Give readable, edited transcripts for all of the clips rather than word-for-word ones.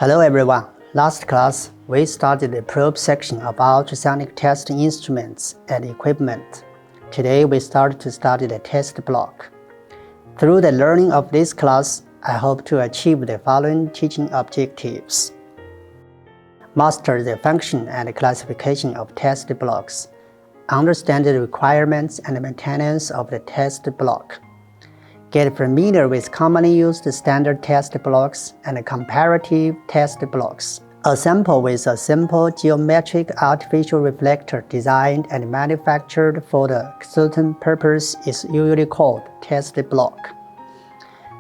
Hello everyone. Last class, we started the probe section of ultrasonic testing instruments and equipment. Today we start to study the test block. Through the learning of this class, I hope to achieve the following teaching objectives. Master the function and classification of test blocks. Understand the requirements and maintenance of the test block. Get familiar with commonly used standard test blocks and comparative test blocks. A sample with a simple geometric artificial reflector designed and manufactured for a certain purpose is usually called test block.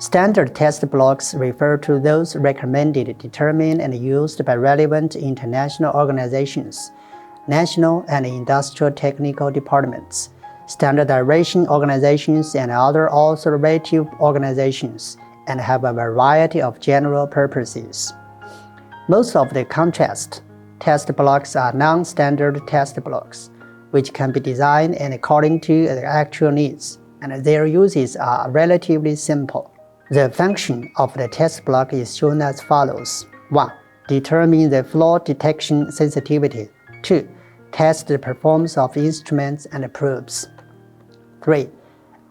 Standard test blocks refer to those recommended, determined, and used by relevant international organizations, national and industrial technical departments, standardization organizations, and other authoritative organizations, and have a variety of general purposes. Most of the contrast test blocks are non-standard test blocks, which can be designed according to the actual needs, and their uses are relatively simple. The function of the test block is shown as follows. 1. Determine the flaw detection sensitivity. 2. Test the performance of instruments and probes. 3.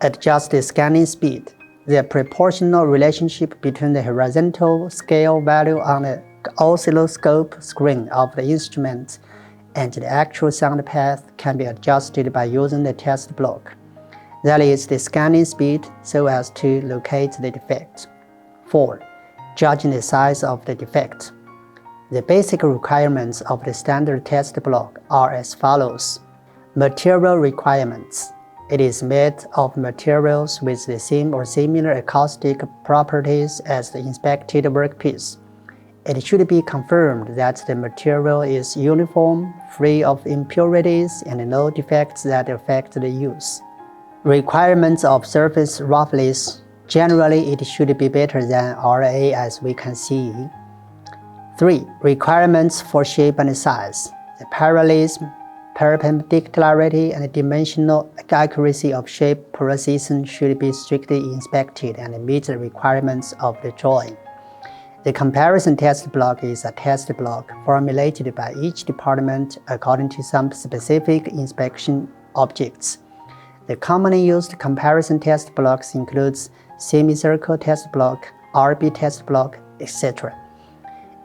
Adjust the scanning speed. The proportional relationship between the horizontal scale value on the oscilloscope screen of the instrument and the actual sound path can be adjusted by using the test block. That is the scanning speed so as to locate the defect. 4. Judging the size of the defect. The basic requirements of the standard test block are as follows. Material requirements. It is made of materials with the same or similar acoustic properties as the inspected workpiece. It should be confirmed that the material is uniform, free of impurities, and no defects that affect the use. Requirements of surface roughness. Generally, it should be better than RA as we can see. 3. Requirements for shape and size. The parallelism, perpendicularity, and dimensional accuracy of shape precision should be strictly inspected and meet the requirements of the drawing. The comparison test block is a test block formulated by each department according to some specific inspection objects. The commonly used comparison test blocks includes semicircle test block, RB test block, etc.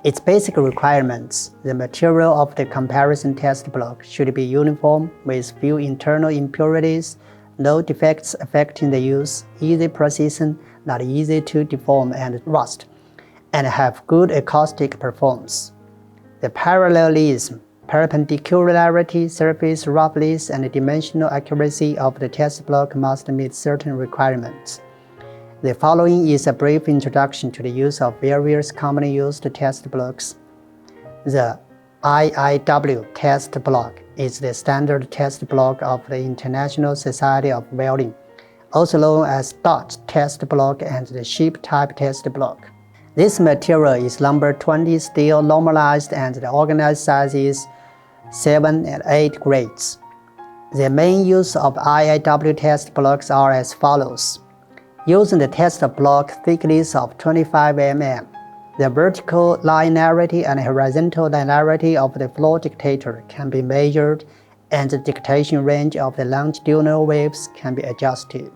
Its basic requirements. The material of the comparison test block should be uniform with few internal impurities, no defects affecting the use, easy precision, not easy to deform and rust, and have good acoustic performance. The parallelism, perpendicularity, surface roughness, and dimensional accuracy of the test block must meet certain requirements. The following is a brief introduction to the use of various commonly used test blocks. The IIW test block is the standard test block of the International Society of Welding, also known as Dutch test block and the ship type test block. This material is number 20 steel normalized and the organized size is 7 and 8 grades. The main use of IIW test blocks are as follows. Using the test block thickness of 25 mm, the vertical linearity and horizontal linearity of the flow dictator can be measured and the dictation range of the longitudinal waves can be adjusted.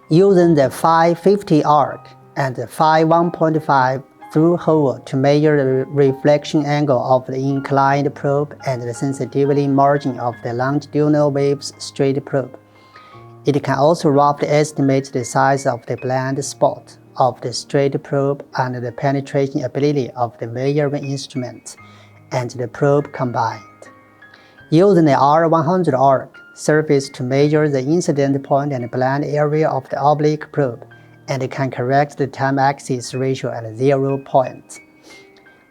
Using the phi 50 arc and the phi 1.5 through hole to measure the reflection angle of the inclined probe and the sensitivity margin of the longitudinal waves straight probe. It can also roughly estimate the size of the blind spot of the straight probe and the penetration ability of the measuring instrument and the probe combined. Using the R100 arc surface to measure the incident point and blind area of the oblique probe, and it can correct the time axis ratio at 0 point.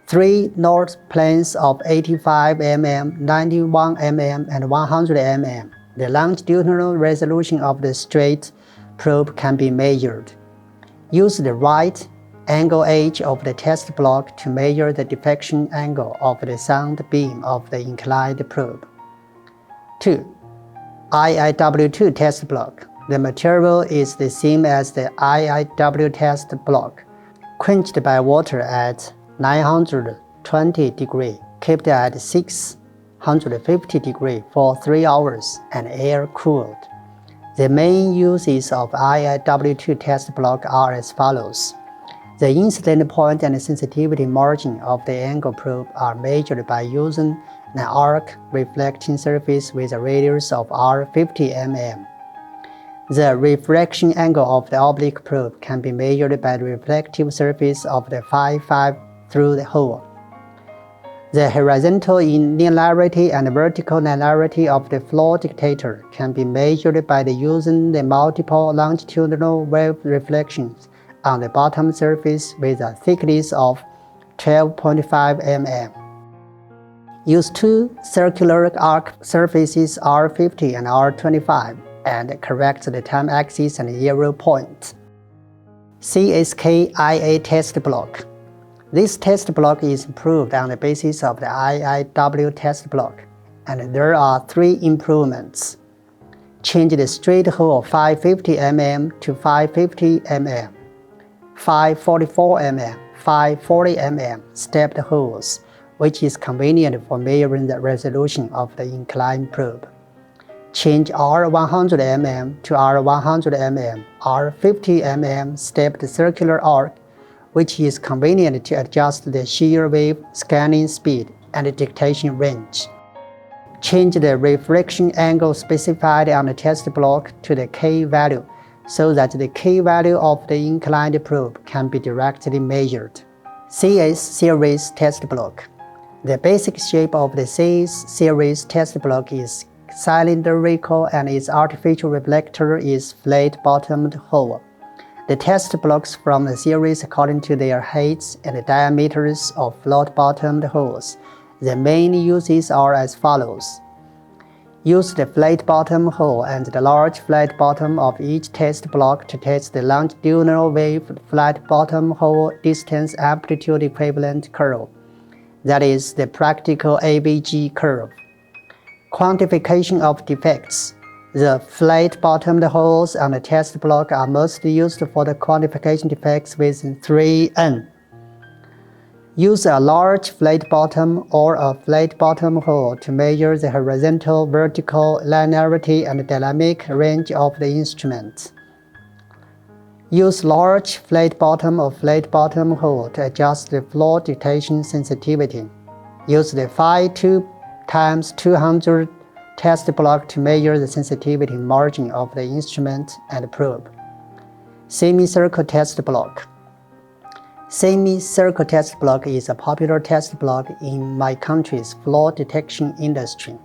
3 north planes of 85 mm, 91 mm, and 100 mm. The longitudinal resolution of the straight probe can be measured. Use the right angle edge of the test block to measure the deflection angle of the sound beam of the inclined probe. 2. IIW2 test block. The material is the same as the IIW test block, quenched by water at 920 degrees, kept at 650 degrees for 3 hours, and air-cooled. The main uses of IIW2 test block are as follows. The incident point and sensitivity margin of the angle probe are measured by using an arc reflecting surface with a radius of R50 mm. The refraction angle of the oblique probe can be measured by the reflective surface of the phi through the hole. The horizontal linearity and vertical linearity of the flow detector can be measured by using the multiple longitudinal wave reflections on the bottom surface with a thickness of 12.5 mm. Use two circular arc surfaces R50 and R25 and correct the time axis and 0 point. CSK-IA test block. This test block is improved on the basis of the IIW test block, and there are 3 improvements. Change the straight hole 550 mm to 550 mm, 544 mm, 540 mm stepped holes, which is convenient for measuring the resolution of the inclined probe. Change R100 mm to R100 mm, R50 mm stepped circular arc, which is convenient to adjust the shear wave scanning speed and detection range. Change the refraction angle specified on the test block to the K value so that the K value of the inclined probe can be directly measured. CS series test block. The basic shape of the CS series test block is cylindrical and its artificial reflector is flat-bottomed hole. The test blocks from the series according to their heights and the diameters of flat-bottomed holes. The main uses are as follows. Use the flat bottom hole and the large flat bottom of each test block to test the longitudinal wave flat bottom hole distance amplitude equivalent curve. That is the practical AVG curve. Quantification of defects. The flat-bottomed holes on the test block are mostly used for the quantification defects within 3N. Use a large flat bottom or a flat bottom hole to measure the horizontal, vertical linearity and dynamic range of the instrument. Use large flat bottom or flat bottom hole to adjust the flow detection sensitivity. Use the Phi 2 times 200 test block to measure the sensitivity margin of the instrument and probe. Semicircle test block. Semicircle test block is a popular test block in my country's flow detection industry.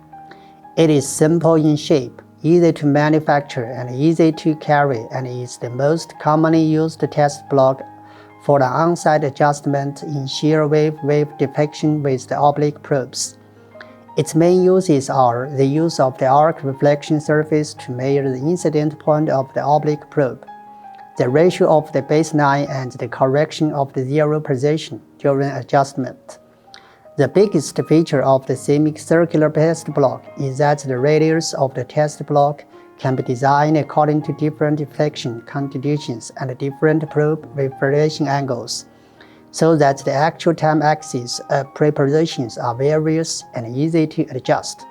It is simple in shape, easy to manufacture, and easy to carry, and is the most commonly used test block for the on-site adjustment in shear wave detection with the oblique probes. Its main uses are the use of the arc reflection surface to measure the incident point of the oblique probe, the ratio of the baseline, and the correction of the zero position during adjustment. The biggest feature of the semicircular test block is that the radius of the test block can be designed according to different deflection conditions and different probe refraction angles, so that the actual time axis of prepositions are various and easy to adjust.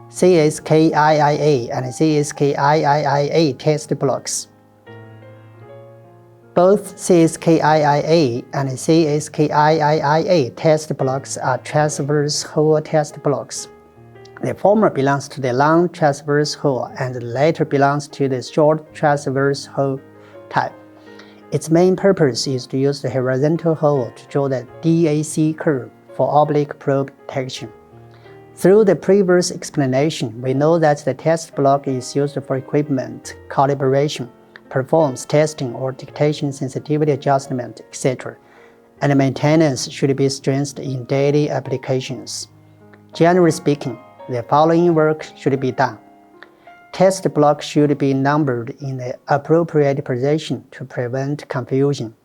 CSK-IA and CSK-IIIA test blocks. Both CSK-IIA and CSK-IIIA test blocks are transverse hole test blocks. The former belongs to the long transverse hole and the latter belongs to the short transverse hole type. Its main purpose is to use the horizontal hole to draw the DAC curve for oblique probe detection. Through the previous explanation, we know that the test block is used for equipment, calibration, performance testing or detection sensitivity adjustment, etc., and maintenance should be strengthened in daily applications. Generally speaking, the following work should be done. Test block should be numbered in the appropriate position to prevent confusion.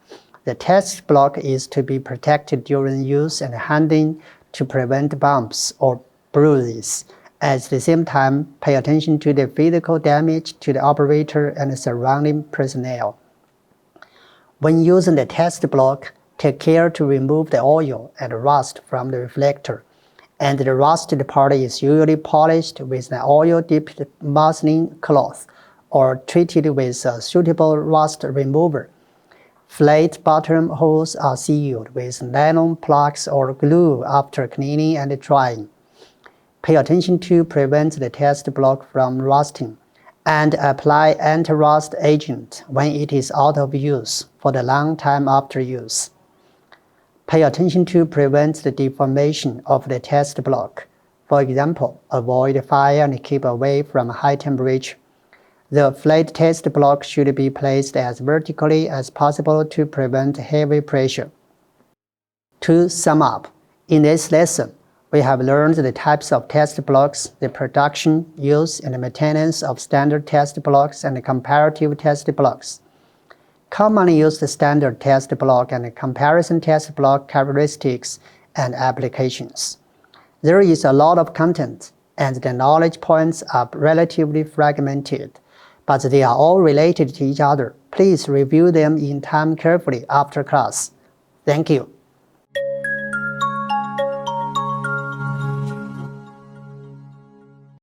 The test block is to be protected during use and handling to prevent bumps or bruises. At the same time, pay attention to the physical damage to the operator and the surrounding personnel. When using the test block, Take care to remove the oil and rust from the reflector, and the rusted part is usually polished with an oil-dipped muslin cloth or treated with a suitable rust remover. Flat bottom holes are sealed with nylon plugs or glue after cleaning and drying. Pay attention to prevent the test block from rusting, and apply anti-rust agent when it is out of use for the long time after use. Pay attention to prevent the deformation of the test block. For example, avoid fire and keep away from high temperature. The flat test block should be placed as vertically as possible to prevent heavy pressure. To sum up, in this lesson, we have learned the types of test blocks, the production, use, and maintenance of standard test blocks and comparative test blocks. Commonly used standard test block and comparison test block characteristics and applications. There is a lot of content, and the knowledge points are relatively fragmented, but they are all related to each other. Please review them in time carefully after class. Thank you.